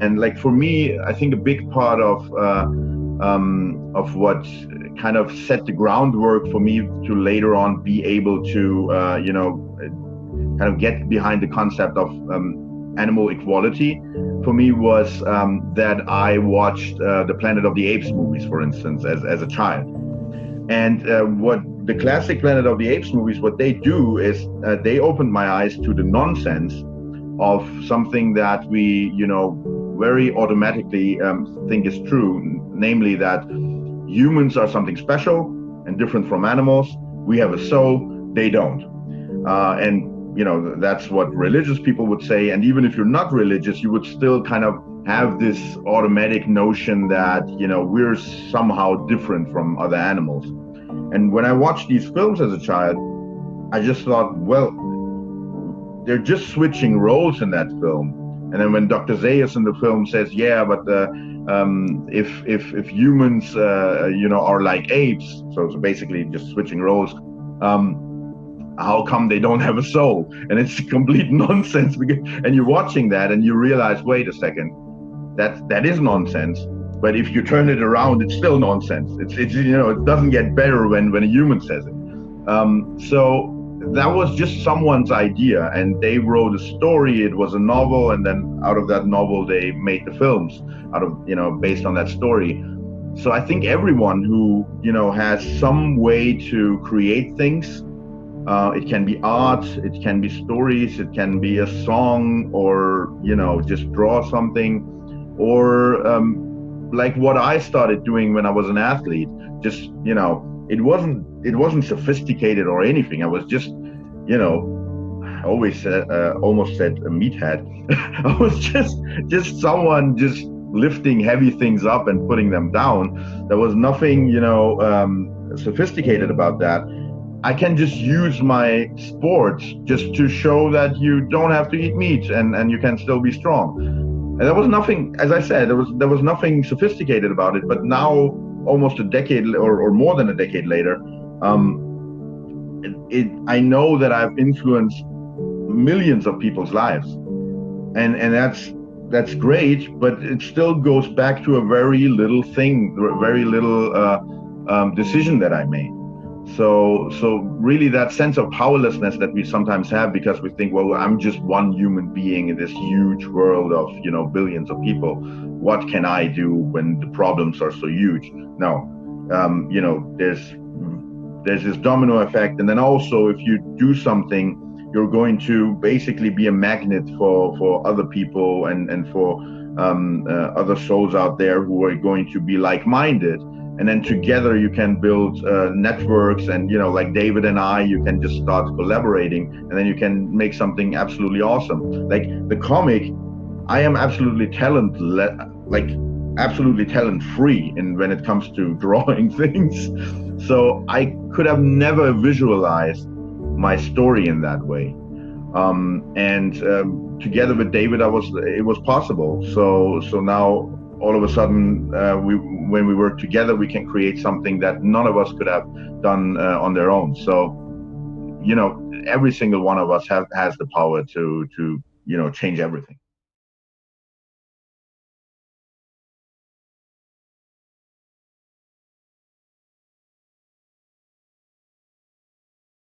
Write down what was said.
And like for me, I think a big part of what kind of set the groundwork for me to later on be able to kind of get behind the concept of animal equality for me was that I watched the Planet of the Apes movies, for instance, as a child. And what the classic Planet of the Apes movies, what they do is they opened my eyes to the nonsense of something that we, very automatically think is true, namely that humans are something special and different from animals. We have a soul, they don't. And that's what religious people would say. And even if you're not religious, you would still kind of have this automatic notion that, we're somehow different from other animals. And when I watched these films as a child, I just thought, well, they're just switching roles in that film. And then when Dr. Zaius in the film says, yeah, but if humans, are like apes, so basically just switching roles, how come they don't have a soul? And it's complete nonsense. And you're watching that and you realize, wait a second, that is nonsense. But if you turn it around, it's still nonsense. It's it doesn't get better when a human says it. So that was just someone's idea, and they wrote a story. It was a novel, and then out of that novel, they made the films based on that story. So I think everyone who has some way to create things. It can be art, it can be stories, it can be a song, or just draw something, or like what I started doing when I was an athlete. Just it wasn't sophisticated or anything. I was just I always almost said a meathead. I was just someone just lifting heavy things up and putting them down. There was nothing sophisticated about that. I can just use my sports just to show that you don't have to eat meat and you can still be strong. And there was nothing, as I said, there was nothing sophisticated about it. But now, almost a decade or more than a decade later, I know that I've influenced millions of people's lives, and that's great. But it still goes back to a very little thing, very little decision that I made. So really that sense of powerlessness that we sometimes have because we think, well, I'm just one human being in this huge world of, billions of people. What can I do when the problems are so huge? No, there's this domino effect. And then also if you do something, you're going to basically be a magnet for other people and for other souls out there who are going to be like-minded. And then together you can build networks, and like David and I, you can just start collaborating, and then you can make something absolutely awesome. Like the comic, I am absolutely talent-free when it comes to drawing things. So I could have never visualized my story in that way. Together with David, it was possible. So now all of a sudden, when we work together, we can create something that none of us could have done on their own. So, every single one of us has the power to change everything.